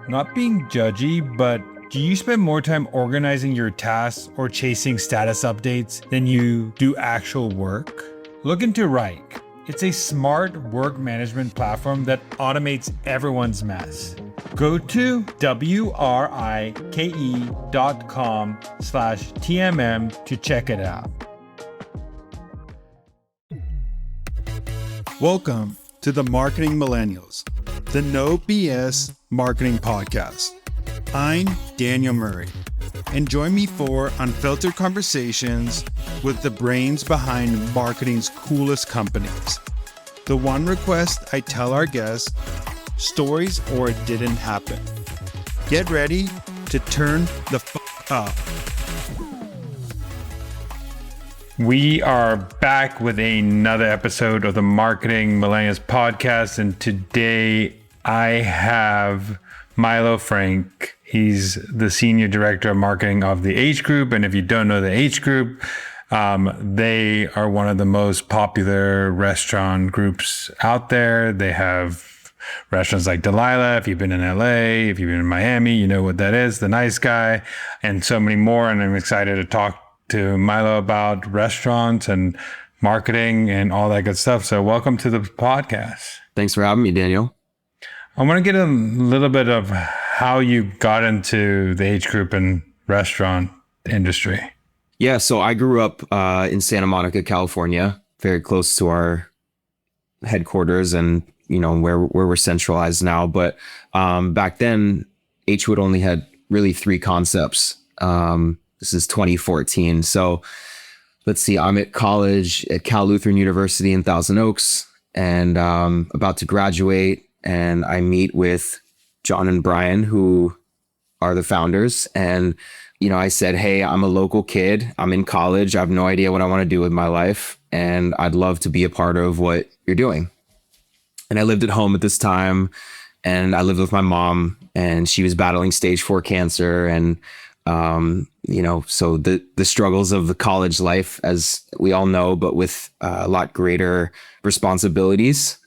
Not being judgy, but do you spend more time organizing your tasks or chasing status updates than you do actual work? Look into Rike. It's a smart work management platform that automates everyone's mess. Go to wrike.com/TMM to check it out. Welcome to the Marketing Millennials, the No BS Marketing Podcast. I'm Daniel Murray, and join me for unfiltered conversations with the brains behind marketing's coolest companies. The one request I tell our guests, stories or it didn't happen. Get ready to turn the up. We are back with another episode of the Marketing Millennials podcast, and today I have Milo Frank. He's the Senior Director of Marketing of the H Group, and if you don't know the H Group, they are one of the most popular restaurant groups out there. They have restaurants like Delilah. If you've been in LA, if you've been in Miami, you know what that is, The Nice Guy, and so many more. And I'm excited to talk to Milo about restaurants and marketing and all that good stuff. So welcome to the podcast. Thanks for having me, Daniel. I want to get a little bit of how you got into the H Group and restaurant industry. Yeah, so I grew up in Santa Monica, California, very close to our headquarters and, you know, where we're centralized now. But back then, H Wood only had really 3 concepts. This is 2014. So let's see, I'm at college at Cal Lutheran University in Thousand Oaks and about to graduate. And I meet with John and Brian, who are the founders. And, you know, I said, hey, I'm a local kid. I'm in college. I have no idea what I want to do with my life. And I'd love to be a part of what you're doing. And I lived at home at this time. And I lived with my mom. And she was battling stage 4 cancer. And you know, so the struggles of the college life, as we all know, but with a lot greater responsibilities.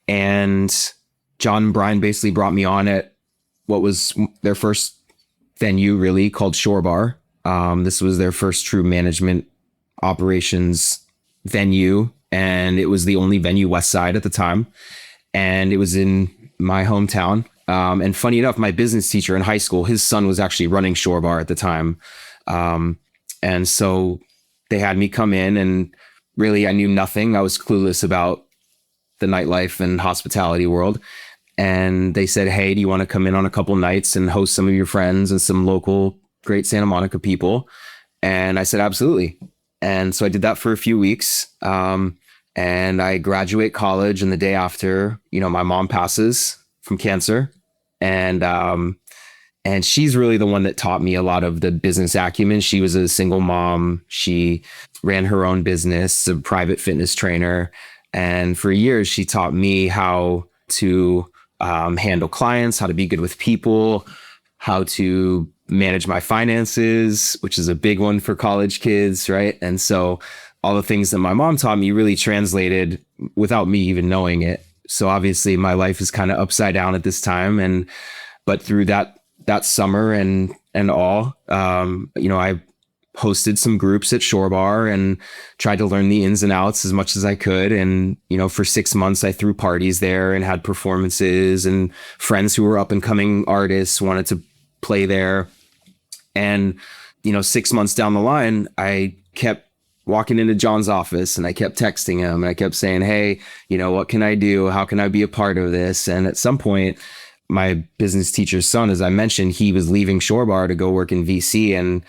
And John and Brian basically brought me on at what was their first venue, really, called Shore Bar. This was their first true management operations venue, and it was the only venue West Side at the time, and it was in my hometown. And funny enough, my business teacher in high school, his son was actually running Shore Bar at the time. And so they had me come in, and really I knew nothing. I was clueless about the nightlife and hospitality world. And they said, hey, do you want to come in on a couple nights and host some of your friends and some local great Santa Monica people? And I said, absolutely. And so I did that for a few weeks. And I graduate college, and the day after, you know, my mom passes from cancer. And she's really the one that taught me a lot of the business acumen. She was a single mom. She ran her own business, a private fitness trainer. And for years, she taught me how to handle clients, how to be good with people, how to manage my finances, which is a big one for college kids, right? And so all the things that my mom taught me really translated without me even knowing it. So obviously my life is kind of upside down at this time. But through that summer and all, you know, I hosted some groups at Shore Bar and tried to learn the ins and outs as much as I could. And, you know, for 6 months I threw parties there and had performances, and friends who were up and coming artists wanted to play there. And, you know, 6 months down the line, I kept walking into John's office and I kept texting him and I kept saying, hey, you know, what can I do? How can I be a part of this? And at some point, my business teacher's son, as I mentioned, he was leaving Shore Bar to go work in VC, and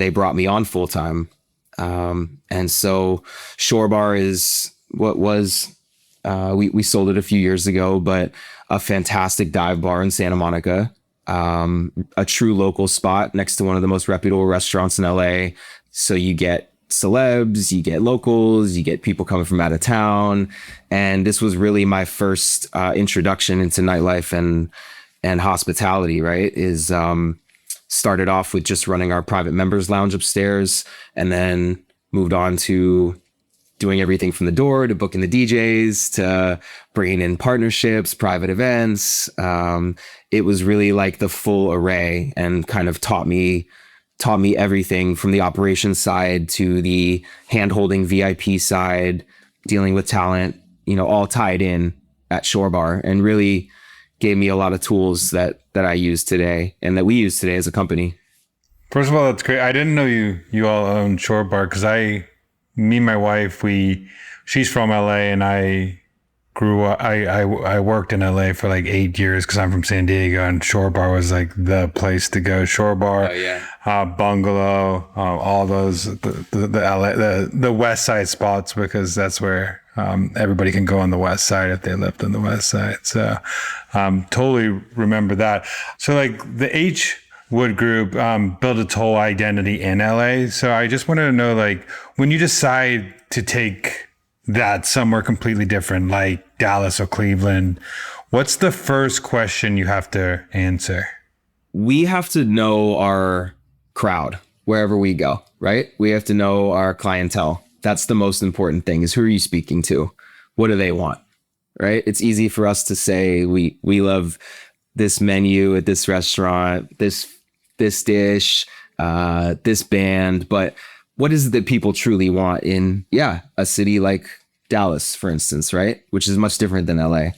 they brought me on full time. And so Shore Bar is what was, we sold it a few years ago, but a fantastic dive bar in Santa Monica, a true local spot next to one of the most reputable restaurants in LA. So you get celebs, you get locals, you get people coming from out of town. And this was really my first introduction into nightlife and hospitality, right? Is started off with just running our private members lounge upstairs, and then moved on to doing everything from the door to booking the DJs to bringing in partnerships, private events. It was really like the full array, and kind of taught me everything from the operations side to the hand-holding VIP side, dealing with talent, all tied in at Shore Bar, and really gave me a lot of tools that I use today and that we use today as a company. First of all, that's great. I didn't know you all own Shore Bar, because me and my wife, she's from LA, and I grew up, I worked in LA for like 8 years because I'm from San Diego, and Shore Bar was like the place to go. Shore Bar, Bungalow, all those, the West Side spots, because that's where everybody can go on the West Side if they lived on the West Side. So totally remember that. So like the H Wood Group built its whole identity in LA. So I just wanted to know, like, when you decide to take that somewhere completely different, like Dallas or Cleveland, what's the first question you have to answer? We have to know our crowd wherever we go, right? We have to know our clientele. That's the most important thing, is who are you speaking to? What do they want, right? It's easy for us to say we love this menu at this restaurant, this dish, this band, but what is it that people truly want in, a city like Dallas, for instance, right? Which is much different than LA.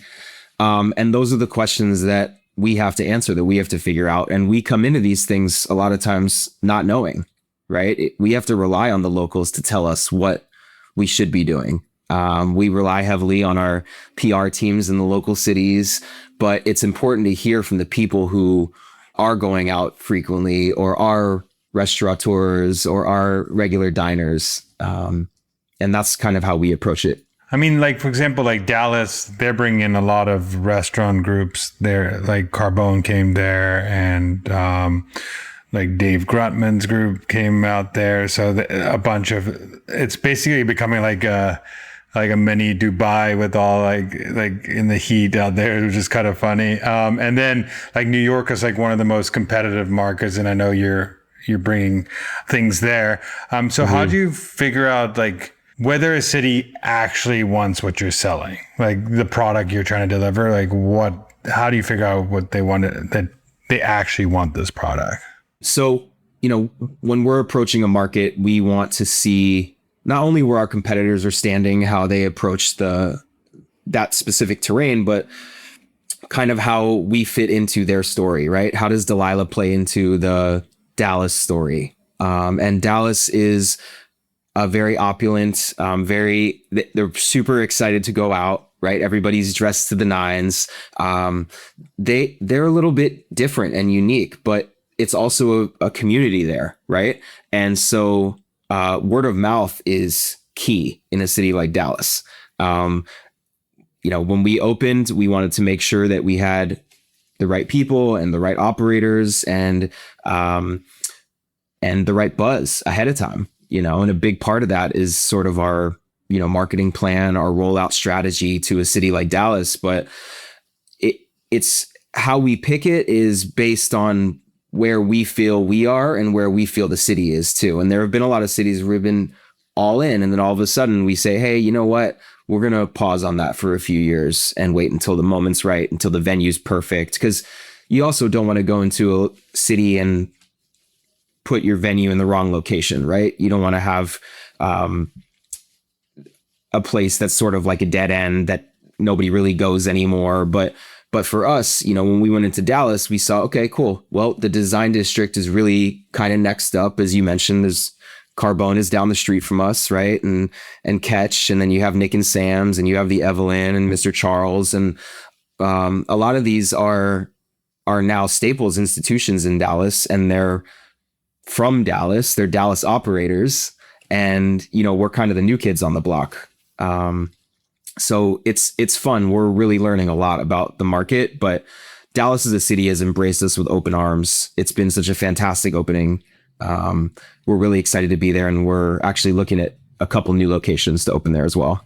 And those are the questions that we have to answer, that we have to figure out. And we come into these things a lot of times not knowing, right? We have to rely on the locals to tell us what we should be doing. We rely heavily on our PR teams in the local cities, but it's important to hear from the people who are going out frequently, or are restaurateurs, or are regular diners. And that's kind of how we approach it. I mean, like, for example, like Dallas, they're bringing in a lot of restaurant groups there. Like Carbone came there, and like Dave Grutman's group came out there. So a bunch of, it's basically becoming like a mini Dubai with all like in the heat out there, which is kind of funny. And then like New York is like one of the most competitive markets, and I know you're bringing things there. So how do you figure out like whether a city actually wants what you're selling, like the product you're trying to deliver? Like how do you figure out what they want, that they actually want this product? So, when we're approaching a market, we want to see not only where our competitors are standing, how they approach that specific terrain, but kind of how we fit into their story, right? How does Delilah play into the Dallas story? And Dallas is a very opulent, they're super excited to go out, right? Everybody's dressed to the nines. They're a little bit different and unique, but it's also a community there, right? And so word of mouth is key in a city like Dallas. When we opened, we wanted to make sure that we had the right people and the right operators and the right buzz ahead of time, and a big part of that is sort of our, marketing plan, our rollout strategy to a city like Dallas. But it's how we pick it is based on where we feel we are and where we feel the city is too. And there have been a lot of cities where we've been all in, and then all of a sudden we say, hey, you know what? We're going to pause on that for a few years and wait until the moment's right, until the venue's perfect. Because you also don't want to go into a city and put your venue in the wrong location, right? You don't want to have a place that's sort of like a dead end that nobody really goes anymore. But for us, when we went into Dallas, we saw, okay, cool. Well, the design district is really kind of next up. As you mentioned, there's Carbone is down the street from us, right? And Catch, and then you have Nick and Sam's, and you have the Evelyn and Mr. Charles. And a lot of these are now staples institutions in Dallas, and they're from Dallas. They're Dallas operators, and we're kind of the new kids on the block. So it's fun. We're really learning a lot about the market, but Dallas as a city has embraced us with open arms. It's been such a fantastic opening. We're really excited to be there, and we're actually looking at a couple new locations to open there as well.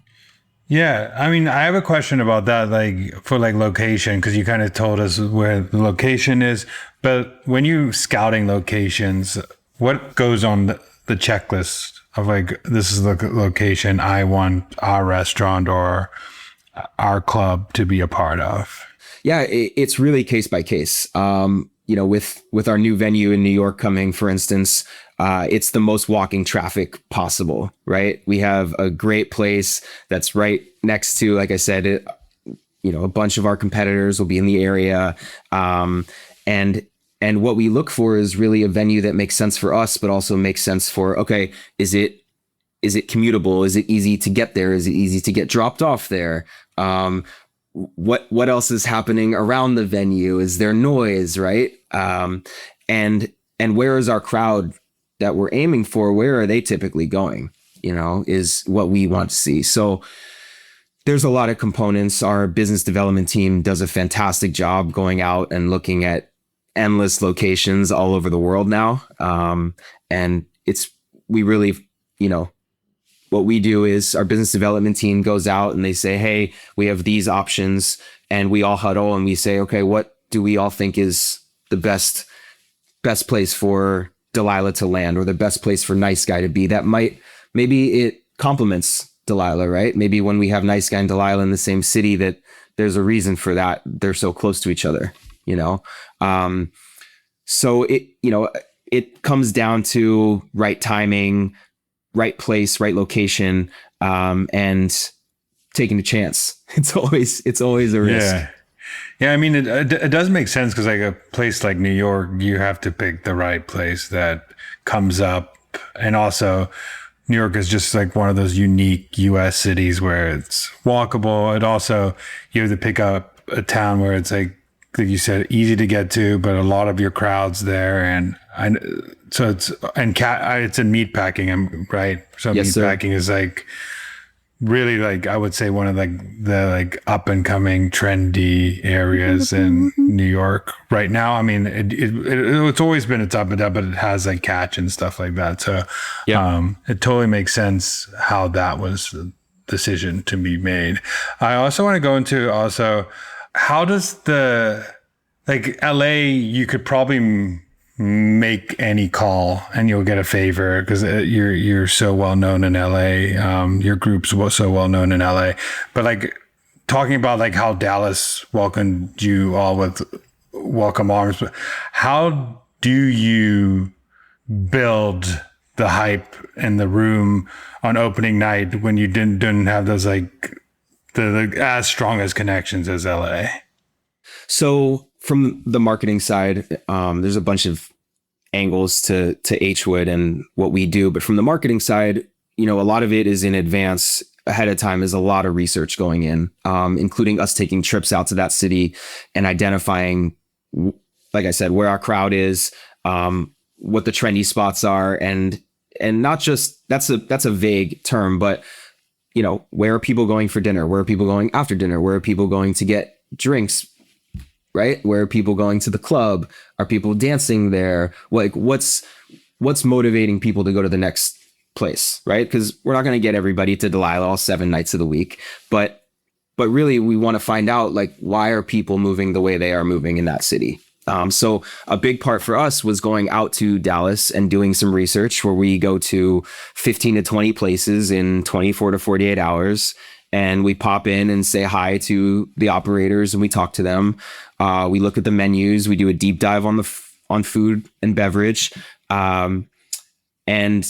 Yeah, I mean, I have a question about that, like for like location, because you kind of told us where the location is, but when you scouting locations, what goes on the checklist of like, this is the location I want our restaurant or our club to be a part of? Yeah, it's really case by case. With our new venue in New York coming, for instance, it's the most walking traffic possible, right? We have a great place that's right next to, like I said, a bunch of our competitors will be in the area. And what we look for is really a venue that makes sense for us, but also makes sense for, okay, is it commutable? Is it easy to get there? Is it easy to get dropped off there? What else is happening around the venue? Is there noise, right? And where is our crowd that we're aiming for? Where are they typically going? Is what we want to see. So there's a lot of components. Our business development team does a fantastic job going out and looking at endless locations all over the world now. And we really, what we do is our business development team goes out and they say, hey, we have these options, and we all huddle and we say, okay, what do we all think is the best place for Delilah to land, or the best place for Nice Guy to be? Maybe it complements Delilah, right? Maybe when we have Nice Guy and Delilah in the same city, that there's a reason for that. They're so close to each other, so it comes down to right timing, right place, right location, and taking a chance. It's always a risk. Yeah. I mean, it does make sense, because like a place like New York, you have to pick the right place that comes up. And also New York is just like one of those unique US cities where it's walkable. And also you have to pick up a town where it's like you said, easy to get to, but a lot of your crowd's there. And it's in meat packing, right? So yes, meat packing is like really, like, I would say one of like the like up and coming trendy areas in New York right now. I mean, it's always been it's up and up, but it has like catch and stuff like that. So it totally makes sense how that was the decision to be made. I also want to go into how does LA, you could probably make any call and you'll get a favor, because you're so well known in LA. Your group's so well known in LA. But like talking about like how Dallas welcomed you all with welcome arms, but how do you build the hype in the room on opening night when you didn't have those like the as strong as connections as LA? So from the marketing side, there's a bunch of angles to H-Wood and what we do. But from the marketing side, a lot of it is in advance. Ahead of time is a lot of research going in, including us taking trips out to that city and identifying, like I said, where our crowd is, what the trendy spots are, and not just, that's a vague term, but where are people going for dinner? Where are people going after dinner? Where are people going to get drinks? Right? Where are people going to the club? Are people dancing there? Like what's motivating people to go to the next place? Right? Because we're not going to get everybody to Delilah all 7 nights of the week, but really we want to find out, like, why are people moving the way they are moving in that city? So a big part for us was going out to Dallas and doing some research, where we go to 15 to 20 places in 24 to 48 hours. And we pop in and say hi to the operators and we talk to them. We look at the menus. We do a deep dive on food and beverage. And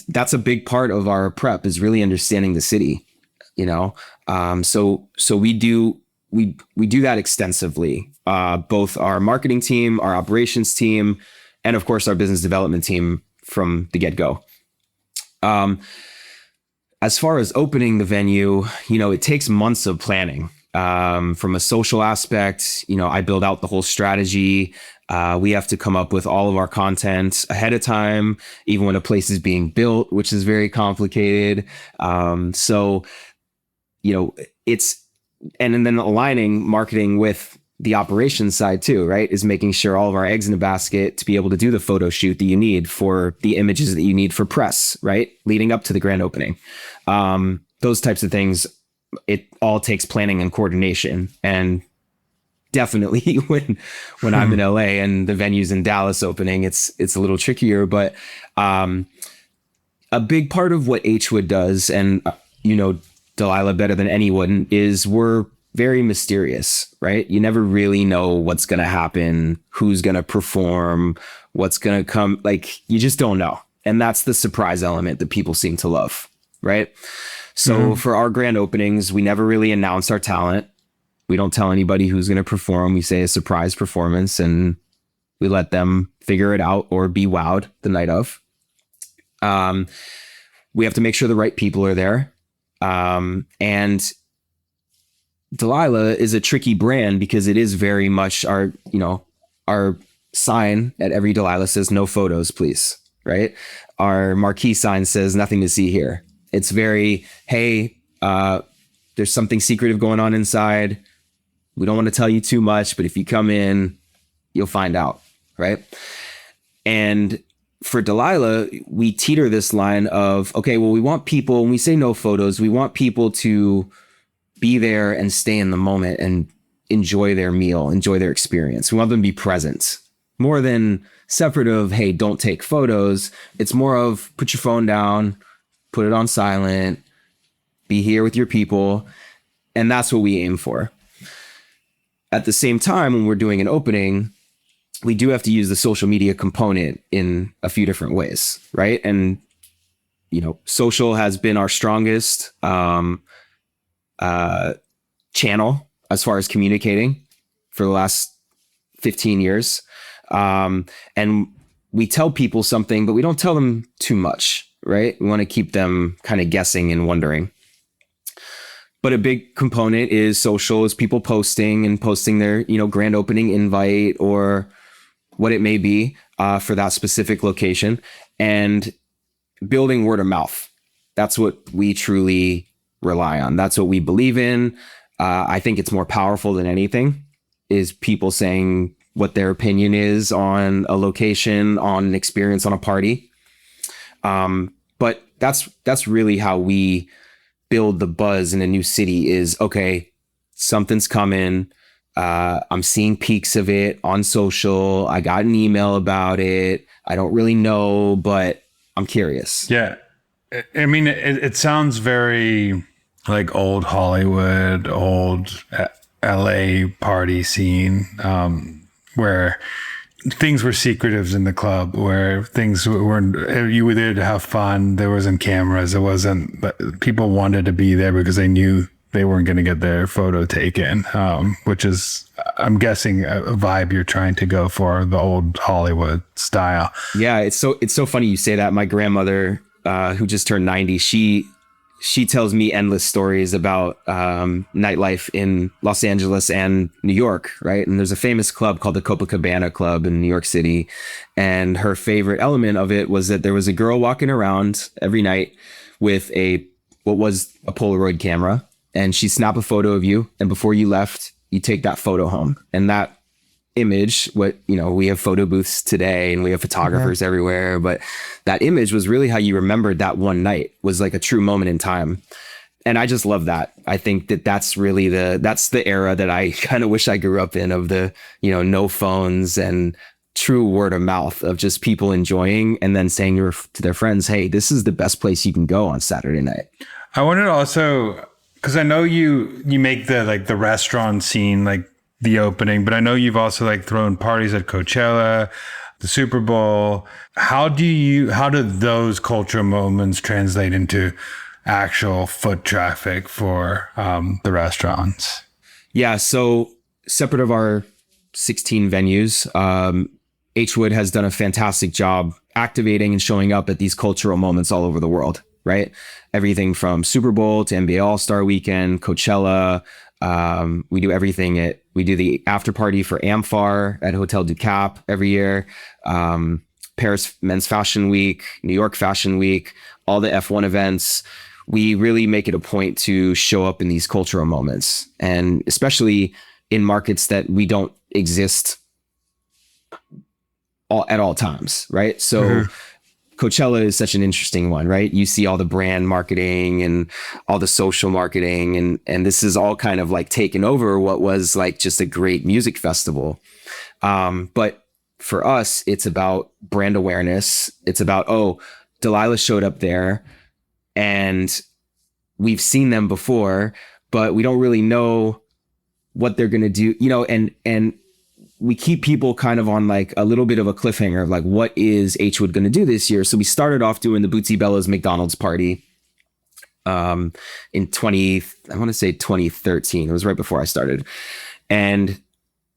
that's a big part of our prep, is really understanding the city, So we do that extensively. Both our marketing team, our operations team, and of course our business development team from the get-go. As far as opening the venue, it takes months of planning. From a social aspect, I build out the whole strategy. We have to come up with all of our content ahead of time, even when a place is being built, which is very complicated. So it's, and then aligning marketing with the operations side too, right? Is making sure all of our eggs in a basket to be able to do the photo shoot that you need for the images that you need for press, right? Leading up to the grand opening. Those types of things, it all takes planning and coordination. And definitely when I'm in LA and the venue's in Dallas opening, it's a little trickier, but, a big part of what Hwood does, and you know Delilah better than anyone, is we're very mysterious, right? You never really know what's going to happen, who's going to perform, what's going to come. Like, you just don't know. And that's the surprise element that people seem to love, right? So for our grand openings, we never really announce our talent. We don't tell anybody who's going to perform. We say a surprise performance and we let them figure it out or be wowed the night of. We have to make sure the right people are there. And Delilah is a tricky brand because it is very much our sign at every Delilah says no photos, please. Right. Our marquee sign says nothing to see here. It's very, hey, there's something secretive going on inside. We don't want to tell you too much, but if you come in, you'll find out. Right. And for Delilah, we teeter this line of, okay, well, we want people, when we say no photos, we want people to be there and stay in the moment and enjoy their meal, enjoy their experience. We want them to be present. More than separate of, hey, don't take photos. It's more of put your phone down, put it on silent, be here with your people. And that's what we aim for. At the same time, when we're doing an opening, we do have to use the social media component in a few different ways, right? And, social has been our strongest channel as far as communicating for the last 15 years. And we tell people something, but we don't tell them too much, right? We want to keep them kind of guessing and wondering. But a big component is social, is people posting their, grand opening invite or what it may be for that specific location, and building word of mouth. That's what we truly rely on. That's what we believe in. I think it's more powerful than anything is people saying what their opinion is on a location, on an experience, on a party. But that's really how we build the buzz in a new city is, okay, something's coming. I'm seeing peaks of it on social. I got an email about it. I don't really know, but I'm curious. Yeah. I mean, it sounds very like old Hollywood, old LA party scene, where things were secretives in the club, where things weren't, you were there to have fun. There wasn't cameras. It wasn't, people wanted to be there because they knew they weren't going to get their photo taken, which is, I'm guessing, a vibe you're trying to go for, the old Hollywood style. Yeah, it's so funny you say that. My grandmother, who just turned 90, she tells me endless stories about nightlife in Los Angeles and New York, right? And there's a famous club called the Copacabana Club in New York City. And her favorite element of it was that there was a girl walking around every night with what was a Polaroid camera. And she'd snap a photo of you. And before you left, you take that photo home. And that image, we have photo booths today and we have photographers everywhere, but that image was really how you remembered that one night, was like a true moment in time. And I just love that. I think that's really that's the era that I kind of wish I grew up in, of the, no phones and true word of mouth of just people enjoying and then saying to their friends, hey, this is the best place you can go on Saturday night. I wanted to also, because I know you make the restaurant scene, like the opening, but I know you've also thrown parties at Coachella, the Super Bowl. How do those cultural moments translate into actual foot traffic for the restaurants? Yeah. So separate of our 16 venues, Hwood has done a fantastic job activating and showing up at these cultural moments all over the world, right? Everything from Super Bowl to NBA All-Star Weekend, Coachella. We do everything we do the after party for Amphar at Hotel du Cap every year. Paris Men's Fashion Week, New York Fashion Week, all the F1 events. We really make it a point to show up in these cultural moments, and especially in markets that we don't exist at all times, right? So Coachella is such an interesting one, right? You see all the brand marketing and all the social marketing, and this is all kind of taken over what was just a great music festival. But for us, it's about brand awareness. It's about, Delilah showed up there, and we've seen them before, but we don't really know what they're going to do, and we keep people kind of on like a little bit of a cliffhanger of like, what is H-Wood going to do this year? So we started off doing the Bootsy Bellas McDonald's party in 2013. It was right before I started. And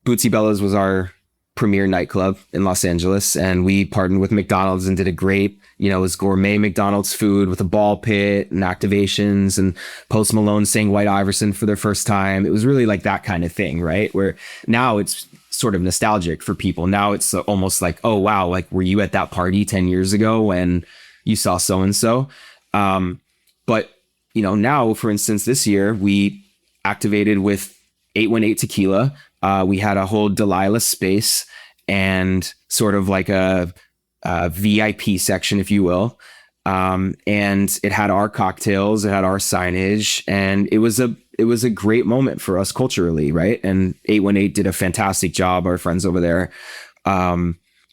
Bootsy Bellas was our premier nightclub in Los Angeles. And we partnered with McDonald's and did a great, it was gourmet McDonald's food with a ball pit and activations, and Post Malone sang White Iverson for their first time. It was really like that kind of thing, right? Where now it's sort of nostalgic for people. Now it's almost like, oh, wow, like, were you at that party 10 years ago when you saw so-and-so? But, now, for instance, this year, we activated with 818 Tequila. We had a whole Delilah space and sort of like a VIP section, if you will. And it had our cocktails, it had our signage, and it was a great moment for us culturally, right? And 818 did a fantastic job, our friends over there,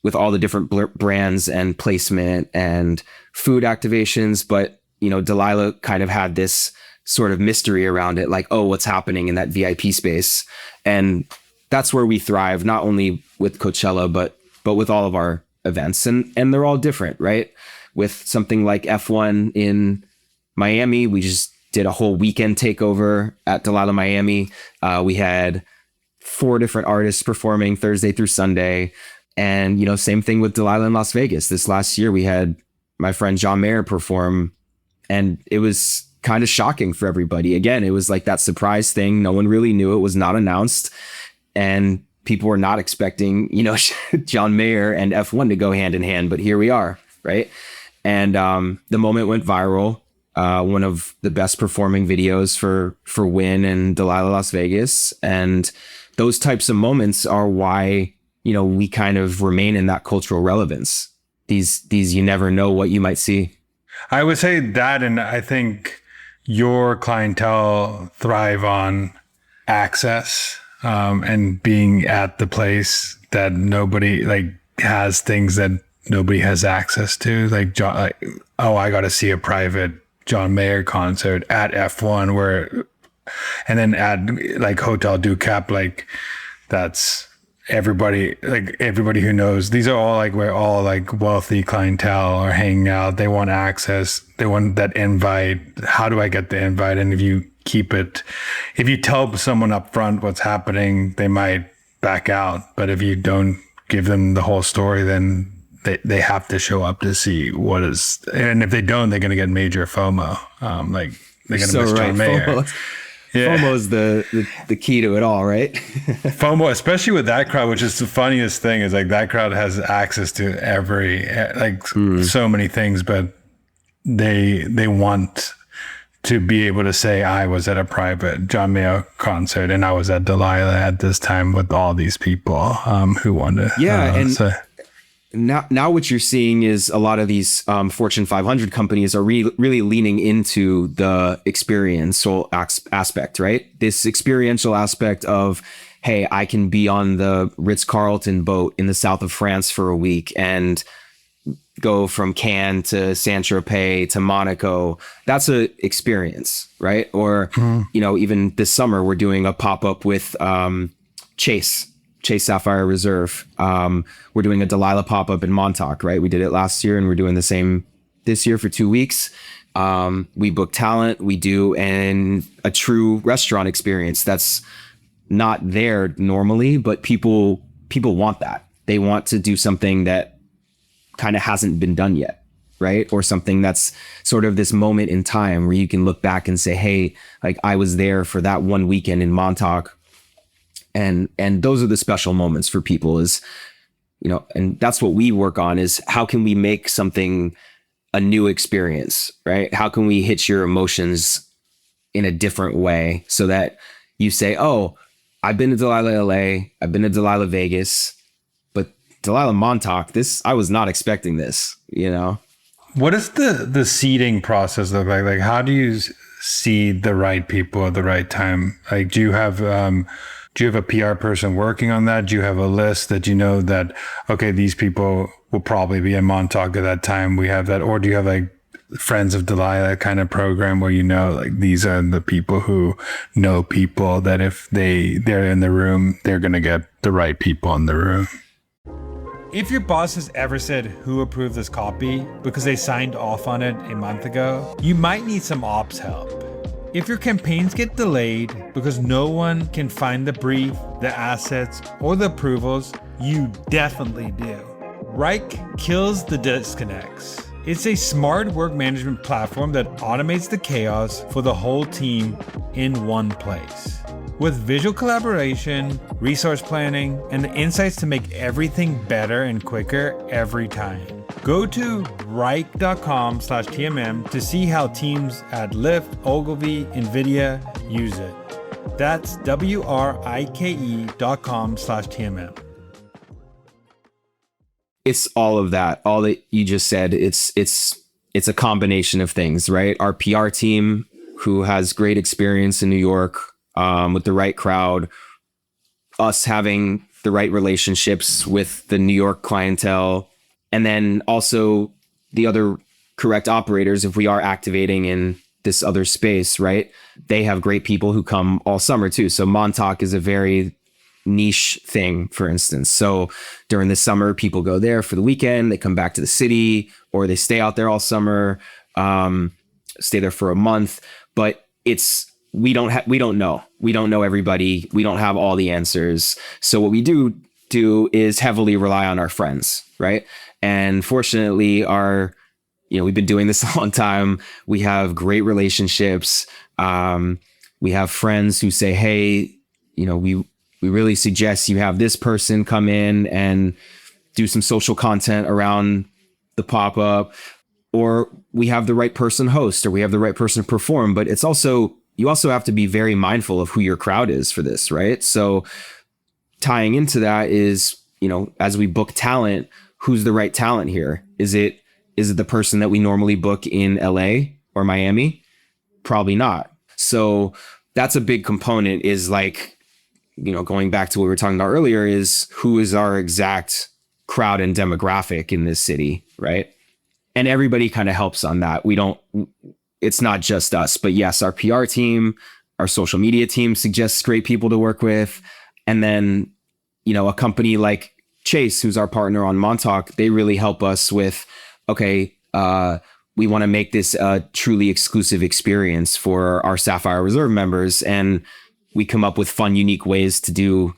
with all the different brands and placement and food activations. But, Delilah kind of had this sort of mystery around it, like, oh, what's happening in that VIP space? And that's where we thrive, not only with Coachella, but with all of our events. And they're all different, right? With something like F1 in Miami, we just did a whole weekend takeover at Delilah Miami. We had 4 different artists performing Thursday through Sunday. And, same thing with Delilah in Las Vegas. This last year, we had my friend John Mayer perform, and it was kind of shocking for everybody. Again, it was like that surprise thing. No one really knew. It was not announced. And people were not expecting, John Mayer and F1 to go hand in hand, but here we are, right? And the moment went viral. One of the best performing videos for Win and Delilah Las Vegas. And those types of moments are why, we kind of remain in that cultural relevance. These you never know what you might see. I would say that, and I think your clientele thrive on access, and being at the place that nobody has things that nobody has access to. I got to see a private John Mayer concert at F1 and then at Hotel Du Cap, that's everybody who knows. These are all where all wealthy clientele are hanging out. They want access. They want that invite. How do I get the invite? And if you tell someone up front what's happening, they might back out. But if you don't give them the whole story, then they have to show up to see what is. And if they don't, they're going to get major FOMO. They're going to miss John Mayer. FOMO. Yeah. FOMO is the key to it all, right? FOMO, especially with that crowd, which is the funniest thing, is that crowd has access to every so many things, but they want to be able to say, I was at a private John Mayer concert and I was at Delilah at this time with all these people who want to. Yeah, Now what you're seeing is a lot of these Fortune 500 companies are really leaning into the experiential aspect, right? This experiential aspect of, hey, I can be on the Ritz-Carlton boat in the south of France for a week and go from Cannes to Saint-Tropez to Monaco. That's a experience, right? Or, even this summer, we're doing a pop-up with Chase Sapphire Reserve. We're doing a Delilah pop-up in Montauk, right? We did it last year and we're doing the same this year for 2 weeks. We book talent, we do a true restaurant experience that's not there normally, but people want that. They want to do something that kind of hasn't been done yet, right? Or something that's sort of this moment in time where you can look back and say, hey, I was there for that one weekend in Montauk. And those are the special moments for people, is, and that's what we work on, is how can we make something a new experience, right? How can we hit your emotions in a different way so that you say, oh, I've been to Delilah LA, I've been to Delilah Vegas, but Delilah Montauk, I was not expecting this, What is the seeding process look like? How do you seed the right people at the right time? Do you have Do you have a PR person working on that? Do you have a list that you know that, okay, these people will probably be in Montauk at that time? We have that. Or do you have like Friends of Delilah kind of program where you know like these are the people who know people that if they're in the room, they're going to get the right people in the room? If your boss has ever said who approved this copy because they signed off on it a month ago, you might need some ops help. If your campaigns get delayed because no one can find the brief, the assets, or the approvals, you definitely do. Reich kills the disconnects. It's a smart work management platform that automates the chaos for the whole team in one place. With visual collaboration, resource planning, and the insights to make everything better and quicker every time. Go to Reich.com/TMM to see how teams at Lyft, Ogilvy, NVIDIA use it. That's WRIKE.com/TMM. It's all of that. All that you just said. It's a combination of things, right? Our PR team, who has great experience in New York, with the right crowd, us having the right relationships with the New York clientele, and then also the other correct operators. If we are activating in this other space, right? They have great people who come all summer too. So Montauk is a very niche thing, for instance. So during the summer, people go there for the weekend, they come back to the city, or they stay out there all summer, stay there for a month. But we don't know everybody. We don't have all the answers. So what we do is heavily rely on our friends, right? And fortunately, we've been doing this a long time. We have great relationships. We have friends who say, hey, we really suggest you have this person come in and do some social content around the pop-up, or we have the right person host, or we have the right person perform. But you also have to be very mindful of who your crowd is for this, right? So tying into that is, as we book talent, who's the right talent here? Is it the person that we normally book in LA or Miami? Probably not. So that's a big component, is like, going back to what we were talking about earlier, is who is our exact crowd and demographic in this city, right? And everybody kind of helps on that. It's not just us, but yes, our PR team, our social media team suggests great people to work with. And then, a company like Chase, who's our partner on Montauk, they really help us with, okay, we want to make this a truly exclusive experience for our Sapphire Reserve members. And we come up with fun, unique ways to do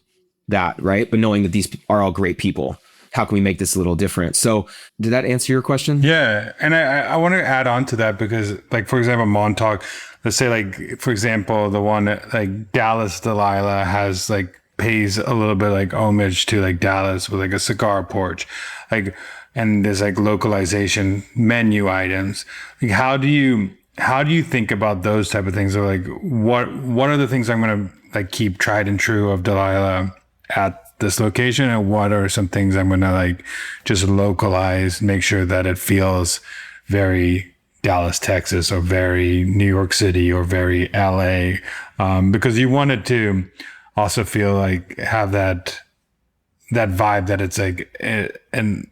that, right? But knowing that these are all great people, how can we make this a little different? So did that answer your question? Yeah. And I want to add on to that because, like, for example, Montauk, let's say, like, for example, the one like Dallas Delilah has like pays a little bit like homage to like Dallas with like a cigar porch, like, and there's like localization menu items. Like, how do you think about those type of things? Or like, what are the things I'm going to like keep tried and true of Delilah at this location, and what are some things I'm going to like just localize, make sure that it feels very Dallas, Texas, or very New York City, or very LA, because you want it to also feel like have that vibe that it's like an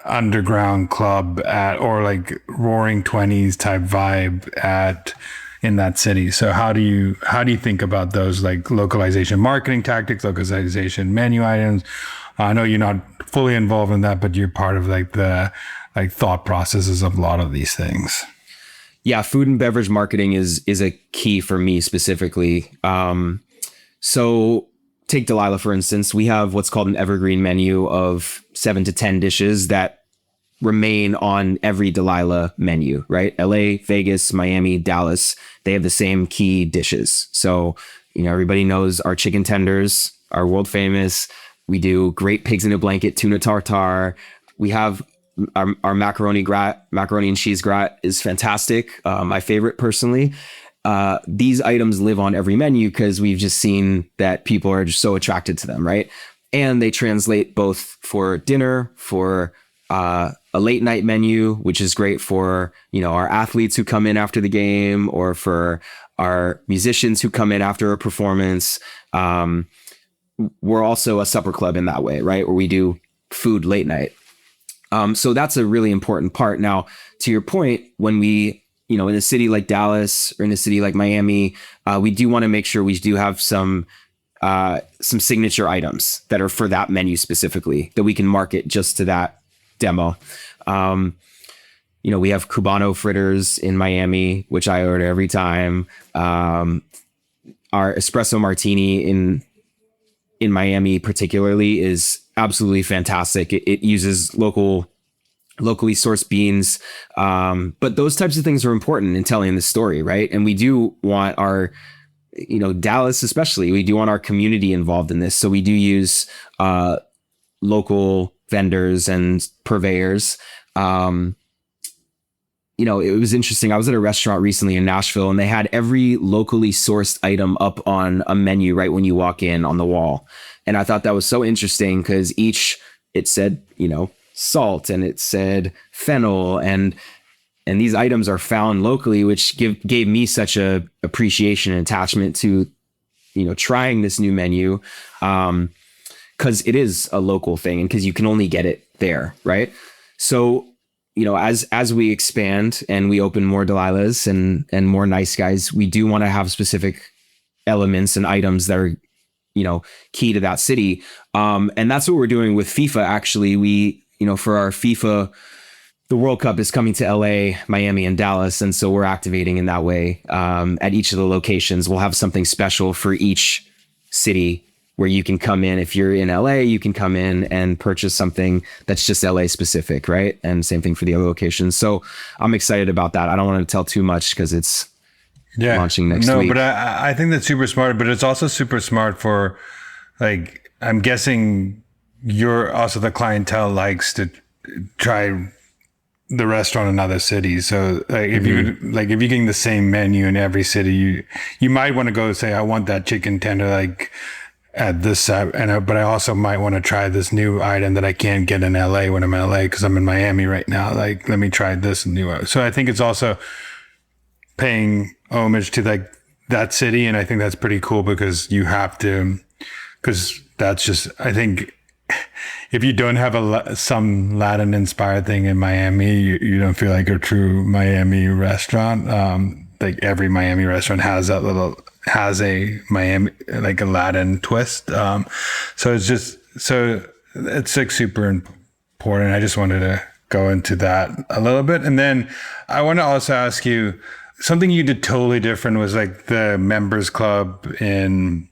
underground club or like Roaring 20s type vibe in that city. So how do you think about those like localization marketing tactics, localization menu items? I know you're not fully involved in that, but you're part of like the like thought processes of a lot of these things. Yeah, food and beverage marketing is a key for me specifically. So take Delilah, for instance. We have what's called an evergreen menu of 7 to 10 dishes that remain on every Delilah menu, right? LA, Vegas, Miami, Dallas, they have the same key dishes. So, everybody knows our chicken tenders are world famous. We do great pigs in a blanket, tuna tartare. We have our macaroni and cheese grat is fantastic. My favorite personally. These items live on every menu because we've just seen that people are just so attracted to them, right? And they translate both for dinner, for a late night menu, which is great for, our athletes who come in after the game, or for our musicians who come in after a performance. we're also a supper club in that way, right? Where we do food late night. So that's a really important part. Now, to your point, when we, in a city like Dallas or in a city like Miami, we do want to make sure we do have some signature items that are for that menu specifically that we can market just to that demo. We have Cubano fritters in Miami, which I order every time. Our espresso martini in Miami particularly is absolutely fantastic. It uses locally sourced beans. But those types of things are important in telling the story, right? And we do want our, Dallas especially, we do want our community involved in this. So we do use local vendors and purveyors. It was interesting. I was at a restaurant recently in Nashville, and they had every locally sourced item up on a menu right when you walk in on the wall. And I thought that was so interesting because it said, salt, and it said fennel, and these items are found locally, which gave me such a appreciation and attachment to, trying this new menu, because it is a local thing and because you can only get it there, right? So, as we expand and we open more Delilahs and more Nice Guys, we do want to have specific elements and items that are, key to that city. And that's what we're doing with FIFA. Actually, we, for our FIFA, the World Cup is coming to LA, Miami, and Dallas. And so we're activating in that way. At each of the locations, we'll have something special for each city where you can come in. If you're in LA, you can come in and purchase something that's just LA specific, right? And same thing for the other locations. So I'm excited about that. I don't want to tell too much because it's launching next week. No, but I think that's super smart, but it's also super smart for, like, I'm guessing you're also the clientele likes to try the restaurant in other cities. So like if you're getting the same menu in every city, you might want to go say, I want that chicken tender, like, at this, but I also might want to try this new item that I can't get in LA when I'm in LA because I'm in Miami right now. Like, let me try this new. So I think it's also paying homage to like that city, and I think that's pretty cool because you have to, because that's just, I think if you don't have some Latin inspired thing in Miami, you don't feel like a true Miami restaurant. Like every Miami restaurant has a Miami, like a Latin twist. So it's like super important. I just wanted to go into that a little bit. And then I want to also ask you, something you did totally different was like the members club in,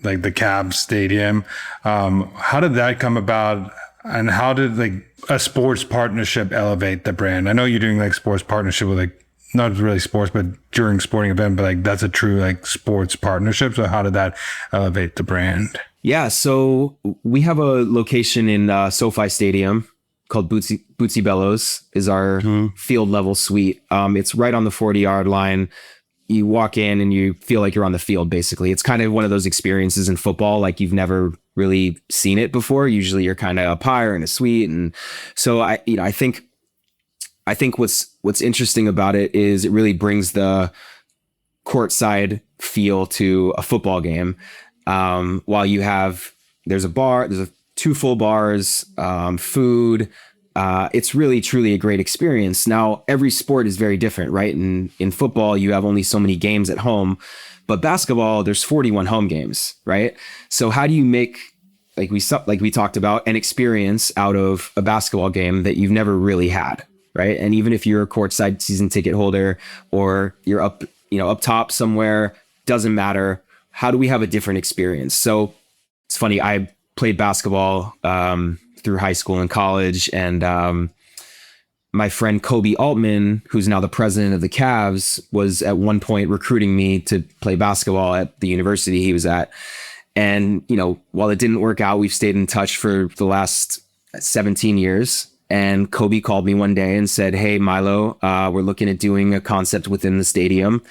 like the Cavs stadium. How did that come about? And how did like a sports partnership elevate the brand? I know you're doing like sports partnership with like, not really sports, but during sporting event, but like that's a true like sports partnership. So how did that elevate the brand? Yeah. So we have a location in SoFi Stadium called Bootsy Bellows is our field level suite. It's right on the 40-yard line. You walk in and you feel like you're on the field, basically. It's kind of one of those experiences in football, like you've never really seen it before. Usually you're kind of up higher in a suite. And so I think what's interesting about it is it really brings the courtside feel to a football game. While there's two full bars, food. It's really truly a great experience. Now, every sport is very different, right? In football, you have only so many games at home, but basketball, there's 41 home games, right? So how do you make, like we talked about, an experience out of a basketball game that you've never really had, right? And even if you're a courtside season ticket holder or you're up top somewhere, doesn't matter. How do we have a different experience? So it's funny, I played basketball through high school and college, and my friend Kobe Altman, who's now the president of the Cavs, was at one point recruiting me to play basketball at the university he was at. And, while it didn't work out, we've stayed in touch for the last 17 years. And Kobe called me one day and said, "Hey, Milo, we're looking at doing a concept within the stadium.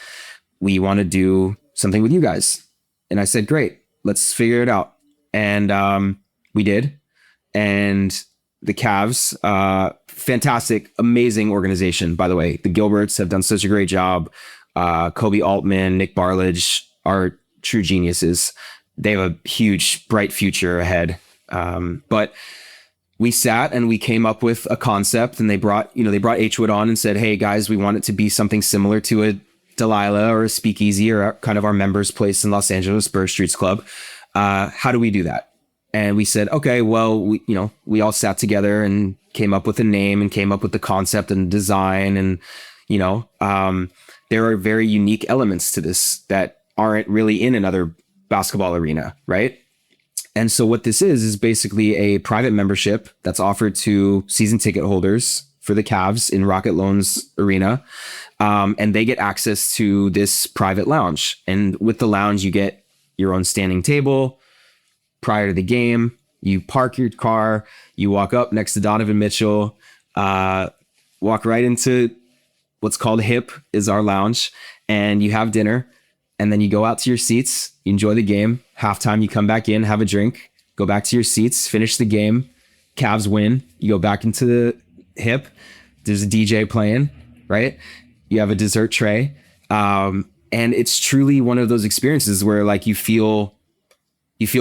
We want to do something with you guys." And I said, "Great, let's figure it out." And we did. And the Cavs, fantastic, amazing organization, by the way. The Gilberts have done such a great job. Kobe Altman, Nick Barlage are true geniuses. they have a huge, bright future ahead. But we sat and we came up with a concept, and they brought Hwood on and said, hey guys, we want it to be something similar to a Delilah or a Speakeasy or kind of our members' place in Los Angeles, Spur Streets Club. How do we do that? And we said, okay, well, we all sat together and came up with a name and came up with the concept and design. And, there are very unique elements to this that aren't really in another basketball arena, right? And so what this is basically a private membership that's offered to season ticket holders for the Cavs in Rocket Loans Arena. And they get access to this private lounge. And with the lounge, you get your own standing table. Prior to the game, you park your car, you walk up next to Donovan Mitchell, walk right into what's called HIP is our lounge, and you have dinner, and then you go out to your seats, you enjoy the game. Halftime, you come back in, have a drink, go back to your seats, finish the game. Cavs win, you go back into the HIP. There's a DJ playing, right? You have a dessert tray. And it's truly one of those experiences where like you feel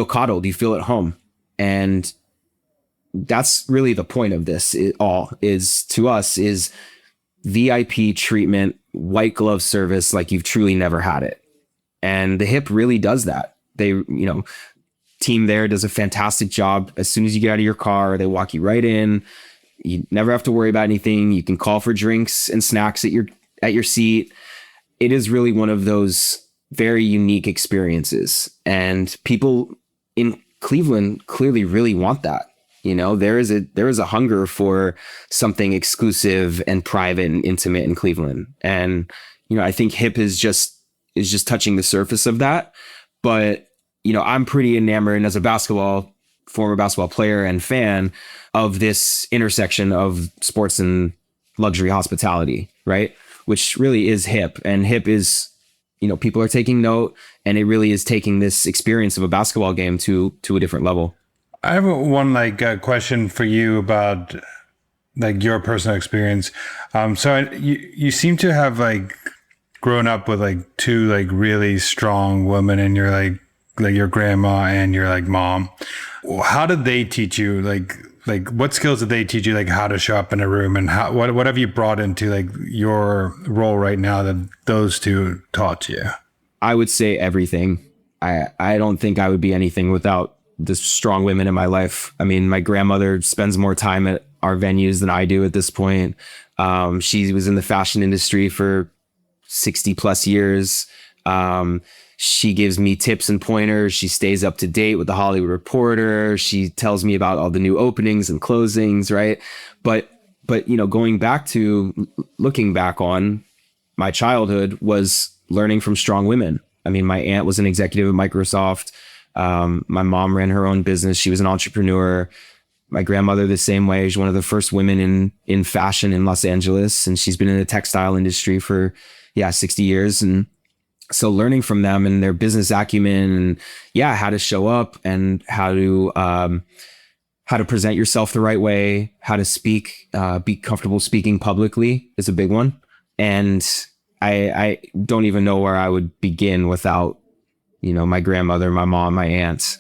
coddled, you feel at home. And that's really the point of this. It all is to us is VIP treatment, white glove service, like you've truly never had it. And the HIP really does that. They, team there does a fantastic job. As soon as you get out of your car, they walk you right in. You never have to worry about anything. You can call for drinks and snacks at your seat. It is really one of those very unique experiences. And people in Cleveland clearly really want that. There is a hunger for something exclusive and private and intimate in Cleveland. And, I think HIP is just touching the surface of that. But, I'm pretty enamored, and as a former basketball player and fan of this intersection of sports and luxury hospitality, right? Which really is HIP. And HIP is, people are taking note, and it really is taking this experience of a basketball game to a different level. I have one question for you about your personal experience. So you seem to have grown up with two really strong women in your your grandma and your mom. How did they teach you what skills did they teach you how to show up in a room, and what have you brought into your role right now that those two taught you? I would say everything. I don't think I would be anything without the strong women in my life. I mean, my grandmother spends more time at our venues than I do at this point. She was in the fashion industry for 60 plus years. She gives me tips and pointers. She stays up to date with the Hollywood Reporter. She tells me about all the new openings and closings, right? But looking back on my childhood was learning from strong women. I mean, my aunt was an executive at Microsoft. My mom ran her own business. She was an entrepreneur. My grandmother, the same way. She's one of the first women in fashion in Los Angeles. And she's been in the textile industry for, 60 years. And so learning from them and their business acumen and how to show up and how to present yourself the right way, how to speak, be comfortable speaking publicly is a big one. And I don't even know where I would begin without my grandmother, my mom, my aunt,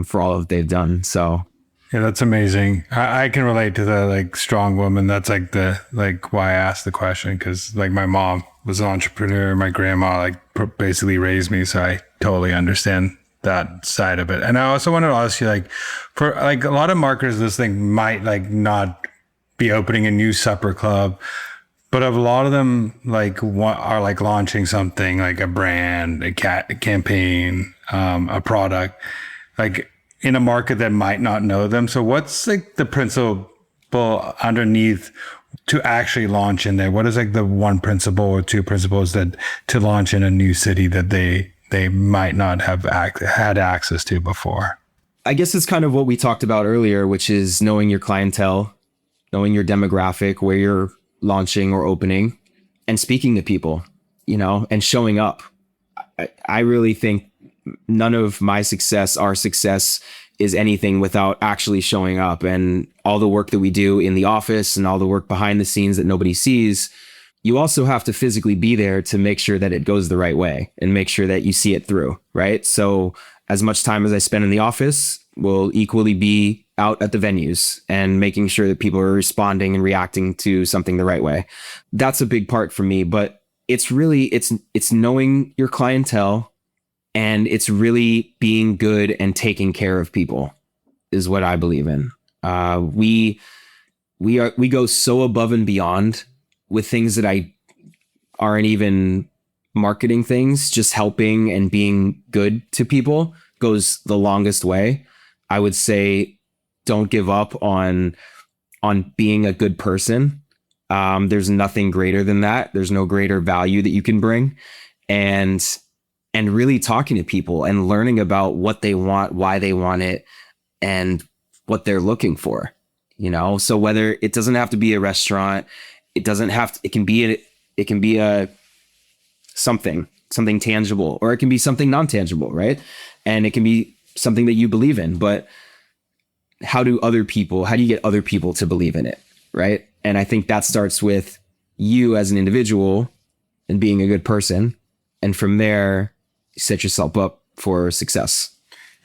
for all that they've done. So yeah, that's amazing. I can relate to the strong woman. That's why I asked the question, because my mom was an entrepreneur. My grandma basically raised me, so I totally understand that side of it. And I also wanted to ask you, for a lot of marketers, this thing might not be opening a new supper club. But a lot of them are launching something a brand, a campaign, a product, in a market that might not know them. So what's the principle underneath to actually launch in there? What is the one principle or two principles that to launch in a new city that they might not have had access to before? I guess it's kind of what we talked about earlier, which is knowing your clientele, knowing your demographic, where you're launching or opening, and speaking to people, and showing up. I really think none of my success, our success, is anything without actually showing up. And all the work that we do in the office and all the work behind the scenes that nobody sees, you also have to physically be there to make sure that it goes the right way and make sure that you see it through, right? So as much time as I spend in the office will equally be out at the venues and making sure that people are responding and reacting to something the right way. That's a big part for me, but it's really, it's knowing your clientele, and it's really being good and taking care of people is what I believe in. We go so above and beyond with things that I aren't even marketing things. Just helping and being good to people goes the longest way. I would say don't give up on being a good person. There's nothing greater than that. There's no greater value that you can bring. And really talking to people and learning about what they want, why they want it, and what they're looking for, So whether it doesn't have to be a restaurant, it can be a something tangible, or it can be something non-tangible, right? And it can be something that you believe in, but how do you get other people to believe in it, right? And I think that starts with you as an individual and being a good person. And from there, set yourself up for success.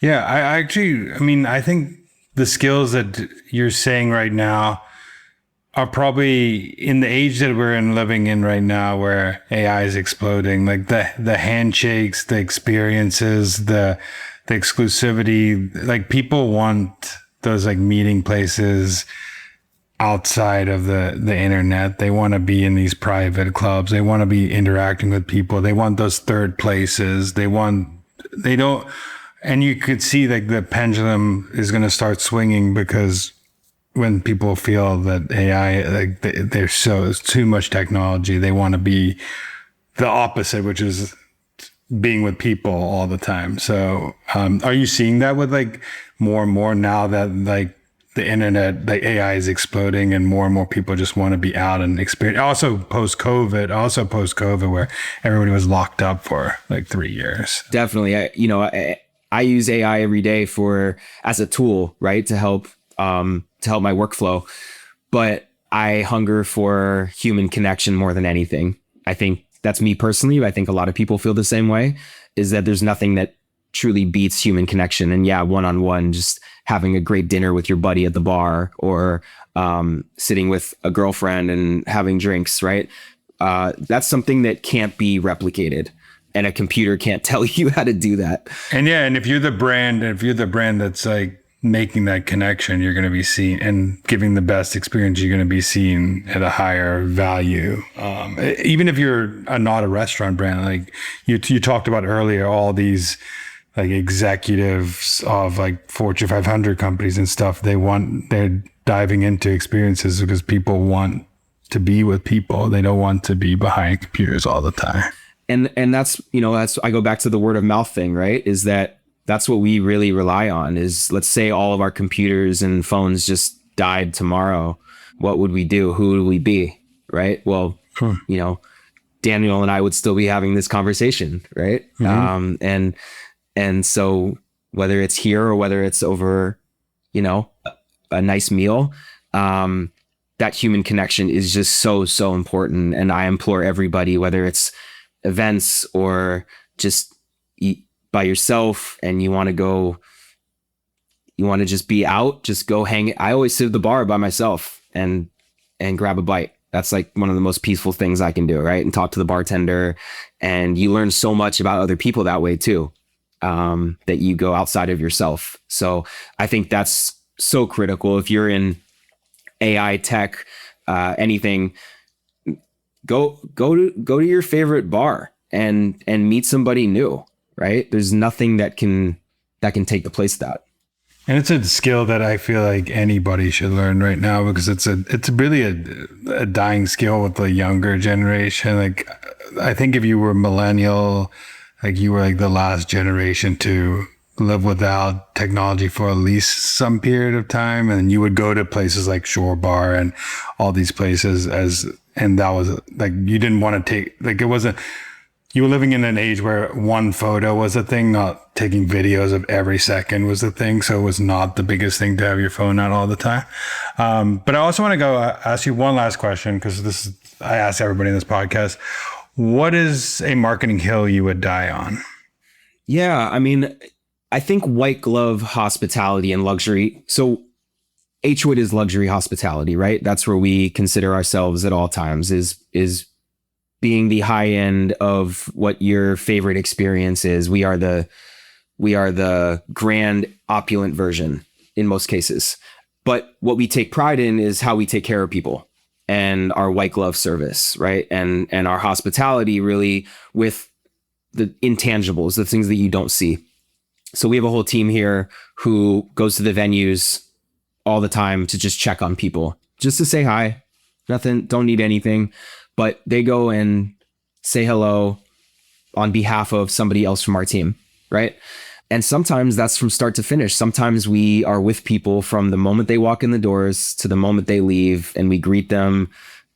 Yeah, I think the skills that you're saying right now are probably in the age that we're living in right now, where AI is exploding, like the handshakes, the experiences, the exclusivity. Like, people want those like meeting places outside of the internet. They want to be in these private clubs. They want to be interacting with people. They want those third places. And you could see like the pendulum is going to start swinging, because when people feel that AI, like there's too much technology, they want to be the opposite, which is being with people all the time. So, are you seeing that with like more and more now that like the internet, the AI is exploding, and more people just want to be out and experience? Also post COVID, where everybody was locked up for like 3 years. Definitely. I use AI every day as a tool, right? To help my workflow, but I hunger for human connection more than anything. I think that's me personally. I think a lot of people feel the same way, is that there's nothing that truly beats human connection. And yeah, one-on-one, just having a great dinner with your buddy at the bar, or sitting with a girlfriend and having drinks, right? That's something that can't be replicated, and a computer can't tell you how to do that. And yeah, and if you're the brand that's like making that connection, you're going to be seen, and giving the best experience, you're going to be seen at a higher value. Even if you're not a restaurant brand, like you talked about earlier, all these like executives of like Fortune 500 companies and stuff, they're diving into experiences because people want to be with people. They don't want to be behind computers all the time. And that's I go back to the word of mouth thing, right? Is that's what we really rely on. Is, let's say all of our computers and phones just died tomorrow. What would we do? Who would we be? Right? Well, Daniel and I would still be having this conversation, right? Mm-hmm. And so whether it's here or whether it's over, a nice meal, that human connection is just so important. And I implore everybody, whether it's events or just eat by yourself and you want to just be out, just go hang. I always sit at the bar by myself and grab a bite. That's like one of the most peaceful things I can do, right? And talk to the bartender, and you learn so much about other people that way too, that you go outside of yourself. So I think that's so critical. If you're in AI tech, anything, go to your favorite bar and meet somebody new, right? There's nothing that can take the place of that. And it's a skill that I feel like anybody should learn right now, because it's really a dying skill with the younger generation. Like, I think if you were millennial, like you were like the last generation to live without technology for at least some period of time, and you would go to places like Shore Bar and all these places and that was like, you didn't want to take, like, it wasn't, you were living in an age where one photo was a thing, not taking videos of every second was the thing. So it was not the biggest thing to have your phone out all the time. But I also want to go ask you one last question, because I ask everybody in this podcast, what is a marketing hill you would die on? Yeah, I mean, I think white glove hospitality and luxury. So Hwood is luxury hospitality, right? That's where we consider ourselves at all times is being the high end of what your favorite experience is. We are the grand opulent version in most cases. But what we take pride in is how we take care of people and our white glove service, right? And our hospitality really with the intangibles, the things that you don't see. So we have a whole team here who goes to the venues all the time to just check on people, just to say hi. Nothing, don't need anything, but they go and say hello on behalf of somebody else from our team, right? And sometimes that's from start to finish. Sometimes we are with people from the moment they walk in the doors to the moment they leave, and we greet them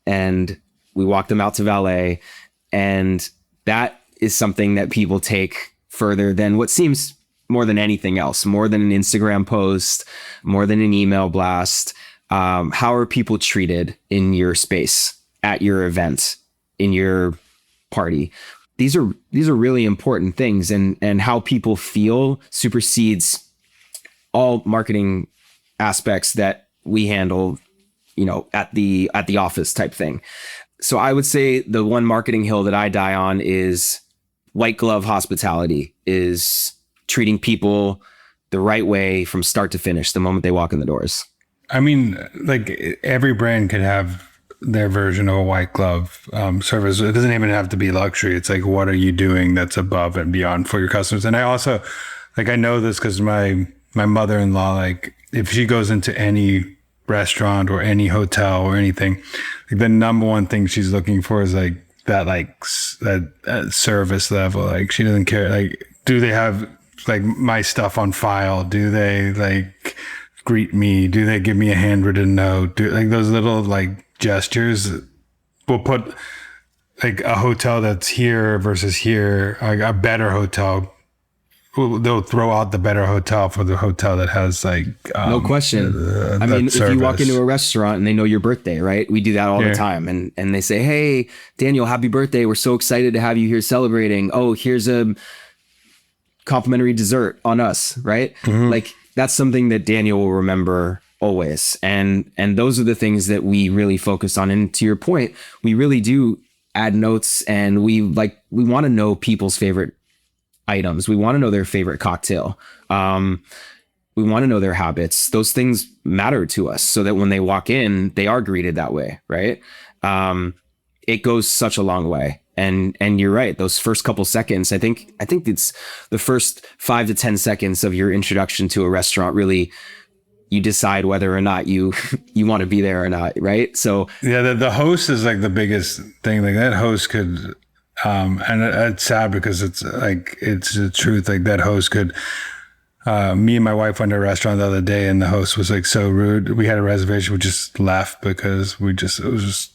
and we walk them out to valet. And that is something that people take further than what seems more than anything else, more than an Instagram post, more than an email blast. How are people treated in your space, at your event, in your party? These are really important things, and how people feel supersedes all marketing aspects that we handle, at the office type thing. So I would say the one marketing hill that I die on is white glove hospitality, is treating people the right way from start to finish, the moment they walk in the doors. I mean, like every brand could have their version of a white glove service. It doesn't even have to be luxury. It's like, what are you doing that's above and beyond for your customers? And I also, I know this because my mother-in-law, like if she goes into any restaurant or any hotel or anything, the number one thing she's looking for is that service level. Like she doesn't care. Like, do they have my stuff on file? Do they greet me? Do they give me a handwritten note? Do those little gestures will put a hotel that's here versus here, a better hotel. They'll throw out the better hotel for the hotel that has no question. I mean, if you walk into a restaurant and they know your birthday, right? We do that all the time. And they say, "Hey, Daniel, happy birthday. We're so excited to have you here celebrating. Oh, here's a complimentary dessert on us," right? Mm-hmm. That's something that Daniel will remember always. And those are the things that we really focus on. And to your point, we really do add notes, and we want to know people's favorite items. We want to know their favorite cocktail. We want to know their habits. Those things matter to us so that when they walk in, they are greeted that way, right? It goes such a long way. And you're right. Those first couple seconds, I think it's the first 5 to 10 seconds of your introduction to a restaurant. Really, you decide whether or not you want to be there or not, right? So yeah, the host is the biggest thing. That host could, and it's sad because it's the truth. That host could. Me and my wife went to a restaurant the other day, and the host was so rude. We had a reservation, we just left because it was just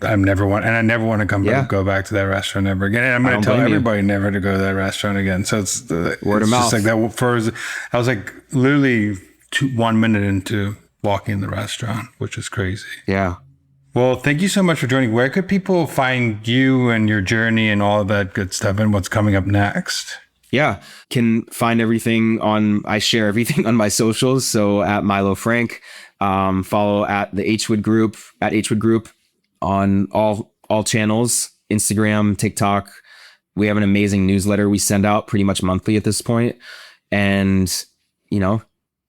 I never want to go back to that restaurant ever again. And I'm going to tell everybody never to go to that restaurant again. So it's word of mouth. Just that first, I was literally 1 minute into walking in the restaurant, which is crazy. Yeah. Well, thank you so much for joining. Where could people find you and your journey and all of that good stuff and what's coming up next? Yeah. Can find everything I share everything on my socials. So at Milo Frank, follow at the Hwood Group, at Hwood Group on all channels, Instagram, TikTok. We have an amazing newsletter we send out pretty much monthly at this point. And,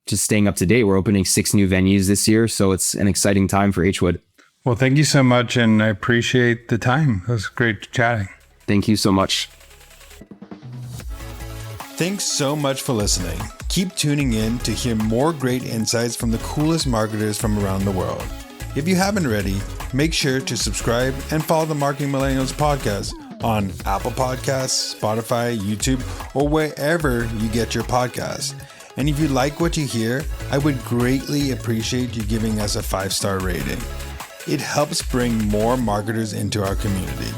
just staying up to date. We're opening 6 new venues this year. So it's an exciting time for Hwood. Well, thank you so much. And I appreciate the time. It was great chatting. Thank you so much. Thanks so much for listening. Keep tuning in to hear more great insights from the coolest marketers from around the world. If you haven't already, make sure to subscribe and follow the Marketing Millennials podcast on Apple Podcasts, Spotify, YouTube, or wherever you get your podcasts. And if you like what you hear, I would greatly appreciate you giving us a 5-star rating. It helps bring more marketers into our community.